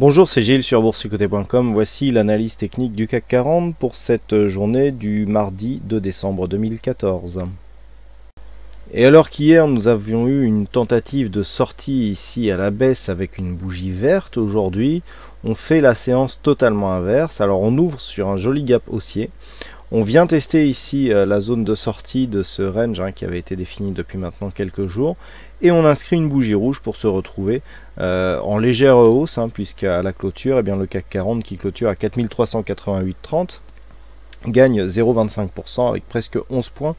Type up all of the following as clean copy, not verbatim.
Bonjour, c'est Gilles sur boursicoté.com. Voici l'analyse technique du CAC 40 pour cette journée du mardi 2 décembre 2014. Et alors qu'hier nous avions eu une tentative de sortie ici à la baisse avec une bougie verte, aujourd'hui on fait la séance totalement inverse. Alors on ouvre sur un joli gap haussier. On vient tester ici la zone de sortie de ce range qui avait été défini depuis maintenant quelques jours. Et on inscrit une bougie rouge pour se retrouver en légère hausse, puisqu'à la clôture, le CAC 40 qui clôture à 4388,30 gagne 0,25% avec presque 11 points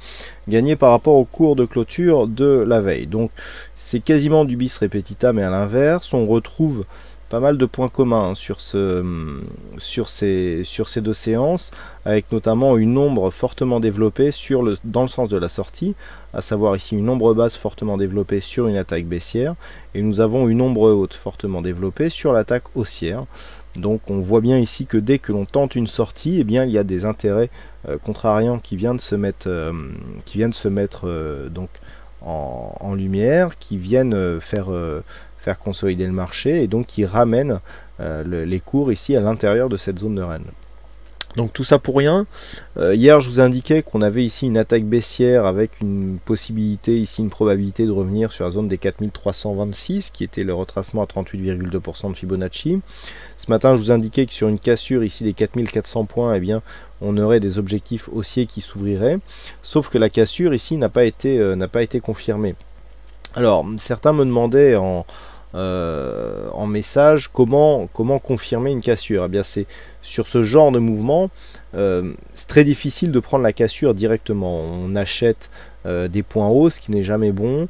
gagnés par rapport au cours de clôture de la veille. Donc c'est quasiment du bis repetita, mais à l'inverse, on retrouve pas mal de points communs sur ces deux séances, avec notamment une ombre fortement développée dans le sens de la sortie, à savoir ici une ombre basse fortement développée sur une attaque baissière, et nous avons une ombre haute fortement développée sur l'attaque haussière. Donc on voit bien ici que dès que l'on tente une sortie, il y a des intérêts contrariants qui viennent de se mettre donc en lumière, qui viennent faire consolider le marché et donc qui ramène les cours ici à l'intérieur de cette zone de range. Donc tout ça pour rien. Hier je vous indiquais qu'on avait ici une attaque baissière avec une possibilité ici, une probabilité de revenir sur la zone des 4326 qui était le retracement à 38,2% de Fibonacci. Ce matin je vous indiquais que sur une cassure ici des 4400 points, on aurait des objectifs haussiers qui s'ouvriraient, sauf que la cassure ici n'a pas été confirmée. Alors certains me demandaient en message comment confirmer une cassure. C'est sur ce genre de mouvement, c'est très difficile de prendre la cassure directement. On achète des points hauts, ce qui n'est jamais bon,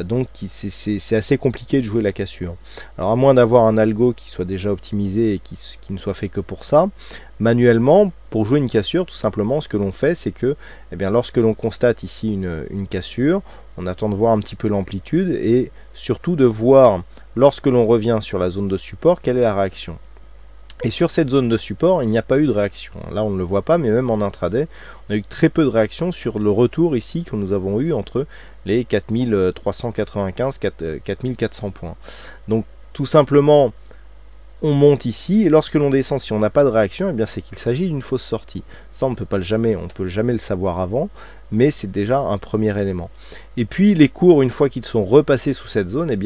donc c'est assez compliqué de jouer la cassure. Alors à moins d'avoir un algo qui soit déjà optimisé et qui ne soit fait que pour ça, manuellement, pour jouer une cassure, tout simplement ce que l'on fait, c'est que lorsque l'on constate ici une cassure, on attend de voir un petit peu l'amplitude et surtout de voir, lorsque l'on revient sur la zone de support, quelle est la réaction. Et sur cette zone de support, il n'y a pas eu de réaction. Là, on ne le voit pas, mais même en intraday, on a eu très peu de réaction sur le retour ici que nous avons eu entre les 4395 et 4400 points. Donc, tout simplement, on monte ici, et lorsque l'on descend, si on n'a pas de réaction, c'est qu'il s'agit d'une fausse sortie. Ça, on ne peut jamais le savoir avant, mais c'est déjà un premier élément. Et puis, les cours, une fois qu'ils sont repassés sous cette zone,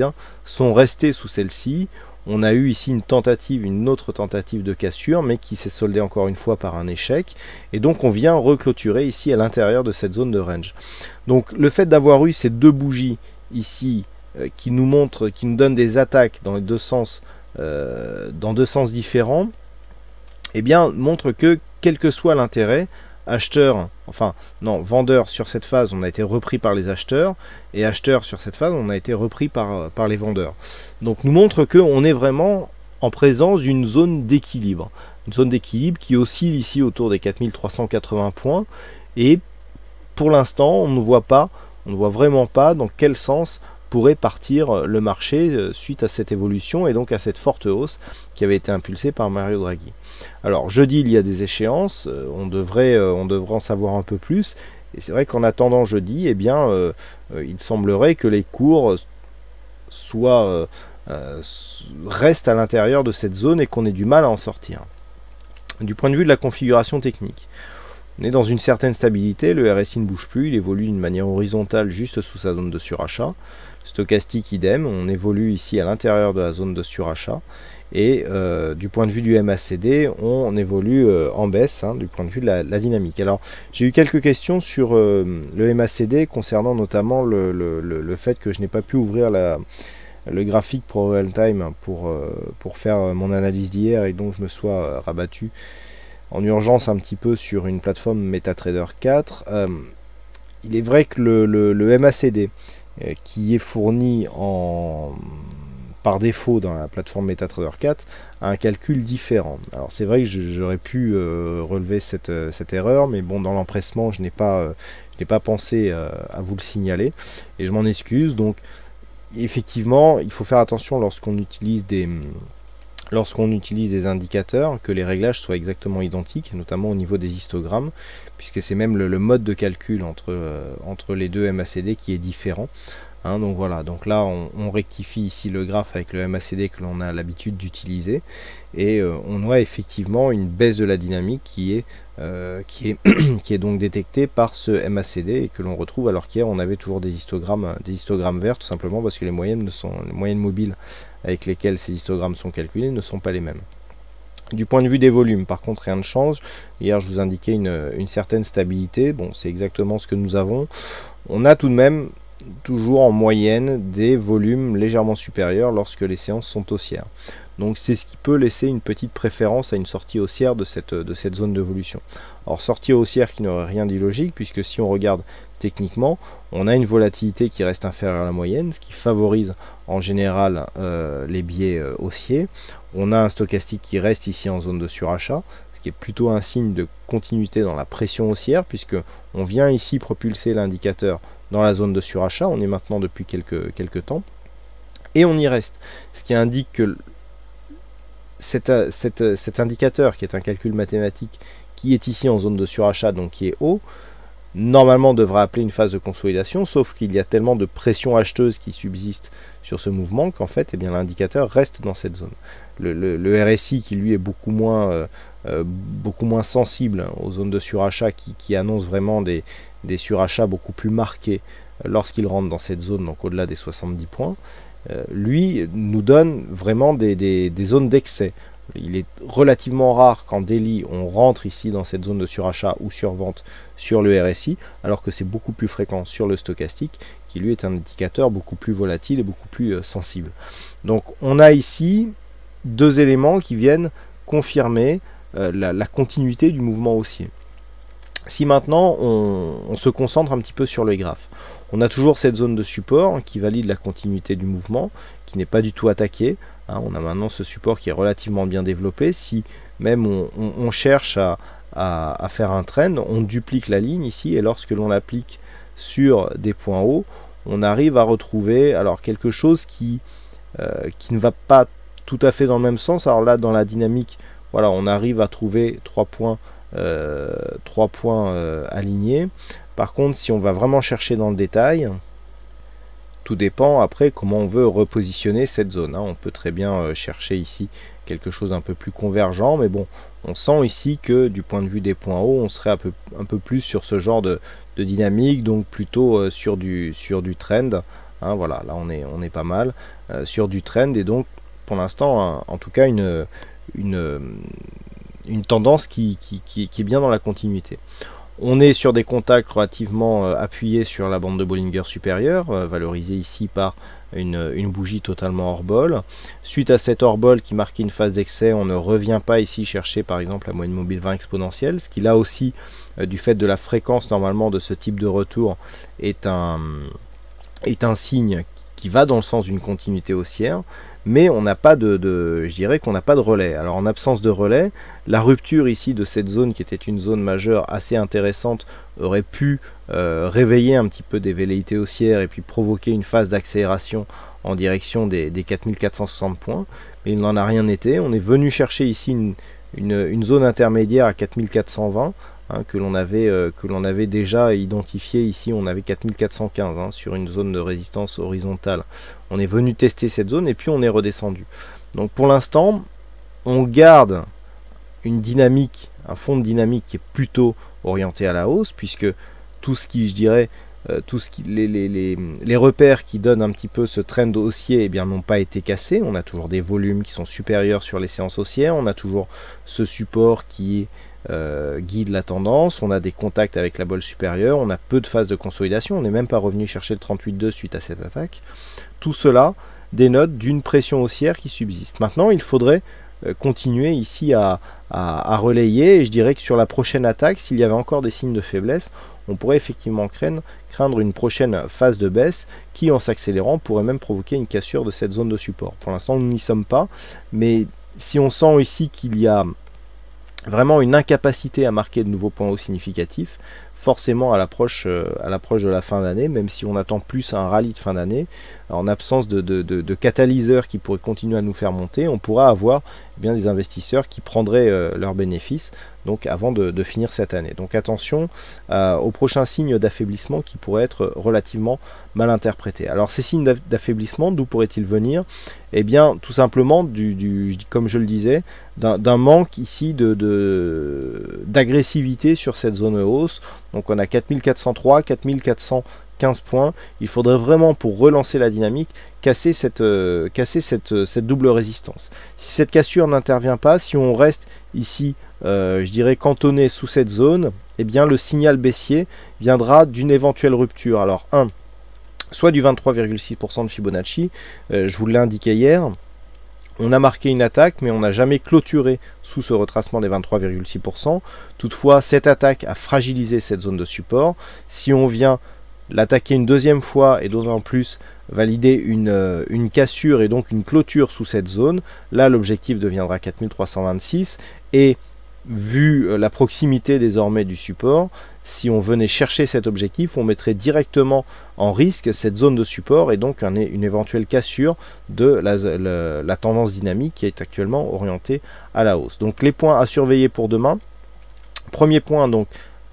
sont restés sous celle-ci. On a eu ici une autre tentative de cassure, mais qui s'est soldée encore une fois par un échec. Et donc, on vient reclôturer ici à l'intérieur de cette zone de range. Donc, le fait d'avoir eu ces deux bougies ici, qui nous donnent des attaques dans les deux sens, différents, montre que quel que soit l'intérêt, vendeur sur cette phase, on a été repris par les acheteurs, et acheteur sur cette phase, on a été repris par les vendeurs. Donc nous montre qu'on est vraiment en présence d'une zone d'équilibre. Une zone d'équilibre qui oscille ici autour des 4380 points, et pour l'instant, on ne voit vraiment pas dans quel sens pourrait partir le marché suite à cette évolution et donc à cette forte hausse qui avait été impulsée par Mario Draghi. Alors jeudi il y a des échéances, on devrait en savoir un peu plus, et c'est vrai qu'en attendant jeudi, il semblerait que les cours restent à l'intérieur de cette zone et qu'on ait du mal à en sortir. Du point de vue de la configuration technique, on est dans une certaine stabilité, le RSI ne bouge plus, il évolue d'une manière horizontale juste sous sa zone de surachat. Stochastique idem, on évolue ici à l'intérieur de la zone de surachat. Et du point de vue du MACD, on évolue en baisse, du point de vue de la dynamique. Alors j'ai eu quelques questions sur le MACD concernant notamment le fait que je n'ai pas pu ouvrir le graphique Pro Real Time pour faire mon analyse d'hier, et donc je me sois rabattu en urgence un petit peu sur une plateforme MetaTrader 4. Il est vrai que le MACD qui est fourni par défaut dans la plateforme MetaTrader 4 a un calcul différent. Alors c'est vrai que j'aurais pu relever cette erreur, mais bon, dans l'empressement je n'ai pas pensé à vous le signaler et je m'en excuse. Donc effectivement il faut faire attention lorsqu'on utilise des indicateurs, que les réglages soient exactement identiques, notamment au niveau des histogrammes, puisque c'est même le mode de calcul entre les deux MACD qui est différent. Hein, donc voilà, donc là on rectifie ici le graphe avec le MACD que l'on a l'habitude d'utiliser, et on voit effectivement une baisse de la dynamique qui est donc détectée par ce MACD et que l'on retrouve, alors qu'hier on avait toujours des histogrammes verts, tout simplement parce que les moyennes mobiles avec lesquelles ces histogrammes sont calculés ne sont pas les mêmes. Du point de vue des volumes, par contre, rien ne change. Hier, je vous indiquais une certaine stabilité. Bon, c'est exactement ce que nous avons. On a tout de même toujours en moyenne des volumes légèrement supérieurs lorsque les séances sont haussières. Donc c'est ce qui peut laisser une petite préférence à une sortie haussière de cette zone d'évolution. Alors sortie haussière qui n'aurait rien d'illogique, puisque si on regarde techniquement, on a une volatilité qui reste inférieure à la moyenne, ce qui favorise en général les biais haussiers. On a un stochastique qui reste ici en zone de surachat, ce qui est plutôt un signe de continuité dans la pression haussière, puisque on vient ici propulser l'indicateur dans la zone de surachat. On est maintenant depuis quelques temps, et on y reste, ce qui indique que cet indicateur, qui est un calcul mathématique, qui est ici en zone de surachat, donc qui est haut, normalement devrait appeler une phase de consolidation, sauf qu'il y a tellement de pression acheteuse qui subsiste sur ce mouvement qu'en fait, eh bien, l'indicateur reste dans cette zone. Le RSI, qui lui est beaucoup moins sensible aux zones de surachat, qui annonce vraiment des surachats beaucoup plus marqués lorsqu'il rentre dans cette zone, donc au-delà des 70 points, lui nous donne vraiment des zones d'excès. Il est relativement rare qu'en daily on rentre ici dans cette zone de surachat ou survente sur le RSI, alors que c'est beaucoup plus fréquent sur le stochastique, qui lui est un indicateur beaucoup plus volatile et beaucoup plus sensible. Donc on a ici deux éléments qui viennent confirmer la continuité du mouvement haussier. Si maintenant on se concentre un petit peu sur le graphe, on a toujours cette zone de support qui valide la continuité du mouvement, qui n'est pas du tout attaquée. Hein, on a maintenant ce support qui est relativement bien développé. Si même on cherche à faire un trend, on duplique la ligne ici, et lorsque l'on l'applique sur des points hauts, on arrive à retrouver alors quelque chose qui ne va pas tout à fait dans le même sens. Alors là, dans la dynamique, voilà, on arrive à trouver 3 points alignés. Par contre, si on va vraiment chercher dans le détail, tout dépend après comment on veut repositionner cette zone. Hein. On peut très bien chercher ici quelque chose un peu plus convergent, mais bon, on sent ici que du point de vue des points hauts, on serait un peu plus sur ce genre de dynamique, donc plutôt sur du trend. Hein, voilà, là on est pas mal sur du trend, et donc pour l'instant, en tout cas, une tendance qui est bien dans la continuité. On est sur des contacts relativement appuyés sur la bande de Bollinger supérieure, valorisée ici par une bougie totalement hors bol. Suite à cette hors bol qui marquait une phase d'excès, on ne revient pas ici chercher par exemple la moyenne mobile 20 exponentielle, ce qui là aussi, du fait de la fréquence normalement de ce type de retour, est un signe qui va dans le sens d'une continuité haussière, mais on n'a pas je dirais qu'on n'a pas de relais. Alors en absence de relais, la rupture ici de cette zone, qui était une zone majeure assez intéressante, aurait pu réveiller un petit peu des velléités haussières et puis provoquer une phase d'accélération en direction des 4460 points, mais il n'en a rien été. On est venu chercher ici une zone intermédiaire à 4420, hein, que l'on avait déjà identifié ici. On avait 4415 hein, sur une zone de résistance horizontale. On est venu tester cette zone et puis on est redescendu. Donc pour l'instant, on garde une dynamique, un fond de dynamique qui est plutôt orienté à la hausse, puisque tout ce qui, je dirais, les repères qui donnent un petit peu ce trend haussier, eh bien, n'ont pas été cassés. On a toujours des volumes qui sont supérieurs sur les séances haussières, on a toujours ce support qui guide la tendance, on a des contacts avec la bolle supérieure, on a peu de phases de consolidation, on n'est même pas revenu chercher le 38,2 suite à cette attaque. Tout cela dénote d'une pression haussière qui subsiste. Maintenant, il faudrait continuer ici à relayer, et je dirais que sur la prochaine attaque, s'il y avait encore des signes de faiblesse, on pourrait effectivement craindre une prochaine phase de baisse qui, en s'accélérant, pourrait même provoquer une cassure de cette zone de support. Pour l'instant, nous n'y sommes pas, mais si on sent ici qu'il y a vraiment une incapacité à marquer de nouveaux points hauts significatifs, forcément à l'approche de la fin d'année, même si on attend plus un rallye de fin d'année, en absence de catalyseurs qui pourraient continuer à nous faire monter, on pourra avoir bien des investisseurs qui prendraient leurs bénéfices donc avant de finir cette année. Donc attention aux prochains signes d'affaiblissement qui pourraient être relativement mal interprétés. Alors ces signes d'affaiblissement, d'où pourraient-ils venir? Eh bien tout simplement, comme je le disais, d'un manque ici d'agressivité sur cette zone hausse. Donc on a 4403, 4415 points. Il faudrait vraiment, pour relancer la dynamique, casser cette double résistance. Si cette cassure n'intervient pas, si on reste ici, je dirais cantonné sous cette zone, eh bien le signal baissier viendra d'une éventuelle rupture. Alors soit du 23,6% de Fibonacci, je vous l'ai indiqué hier. On a marqué une attaque, mais on n'a jamais clôturé sous ce retracement des 23,6%. Toutefois, cette attaque a fragilisé cette zone de support. Si on vient l'attaquer une deuxième fois et d'autant plus valider une cassure et donc une clôture sous cette zone, là l'objectif deviendra 4326 et vu la proximité désormais du support, si on venait chercher cet objectif, on mettrait directement en risque cette zone de support et donc une éventuelle cassure de la tendance dynamique qui est actuellement orientée à la hausse. Donc les points à surveiller pour demain. Premier point, donc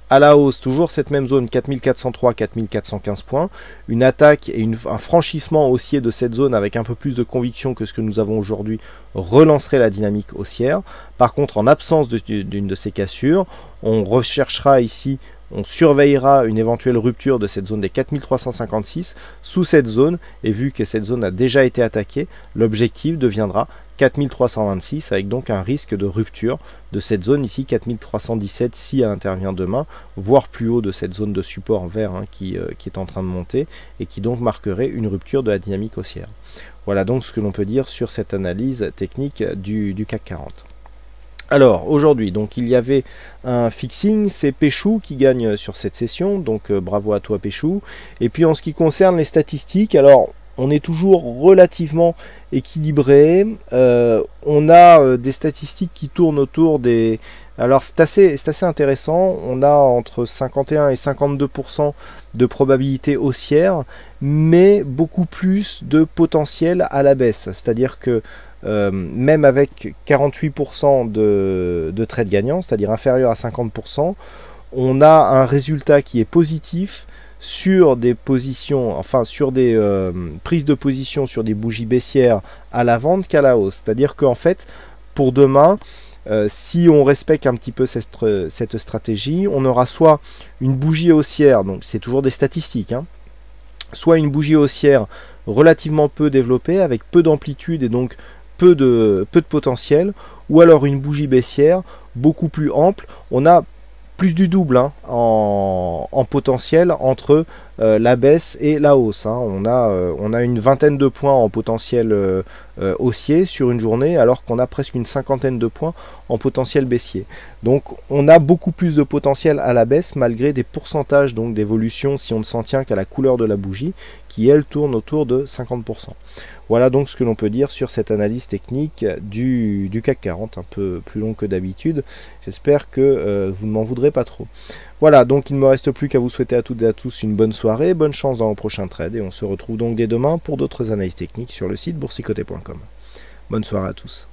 à la hausse, toujours cette même zone 4403, 4415 points, une attaque et un franchissement haussier de cette zone avec un peu plus de conviction que ce que nous avons aujourd'hui relancerait la dynamique haussière. Par contre, en absence d'une de ces cassures, on recherchera ici, on surveillera une éventuelle rupture de cette zone des 4356 sous cette zone, et vu que cette zone a déjà été attaquée, l'objectif deviendra 4326 avec donc un risque de rupture de cette zone ici 4317 si elle intervient demain, voire plus haut de cette zone de support vert qui est en train de monter et qui donc marquerait une rupture de la dynamique haussière. Voilà donc ce que l'on peut dire sur cette analyse technique du CAC 40. Alors aujourd'hui, donc il y avait un fixing, c'est Péchou qui gagne sur cette session, donc bravo à toi Péchou. Et puis en ce qui concerne les statistiques, alors on est toujours relativement équilibré. On a des statistiques qui tournent autour des... Alors c'est assez intéressant, on a entre 51 et 52% de probabilité haussière, mais beaucoup plus de potentiel à la baisse. C'est-à-dire que même avec 48% de trades gagnants, c'est-à-dire inférieur à 50%, on a un résultat qui est positif sur des positions, enfin sur des prises de position sur des bougies baissières à la vente qu'à la hausse. C'est-à-dire qu'en fait, pour demain, si on respecte un petit peu cette stratégie, on aura soit une bougie haussière, donc c'est toujours des statistiques, hein, soit une bougie haussière relativement peu développée, avec peu d'amplitude et donc peu de potentiel, ou alors une bougie baissière beaucoup plus ample. On a plus du double en potentiel entre la baisse et la hausse. On a une vingtaine de points en potentiel haussier sur une journée, alors qu'on a presque une cinquantaine de points en potentiel baissier. Donc on a beaucoup plus de potentiel à la baisse malgré des pourcentages d'évolution, si on ne s'en tient qu'à la couleur de la bougie, qui elle tourne autour de 50%. Voilà donc ce que l'on peut dire sur cette analyse technique du CAC 40, un peu plus long que d'habitude. J'espère que vous ne m'en voudrez pas trop. Voilà, donc il ne me reste plus qu'à vous souhaiter à toutes et à tous une bonne soirée, bonne chance dans vos prochains trades, et on se retrouve donc dès demain pour d'autres analyses techniques sur le site boursicoté.com. Bonne soirée à tous.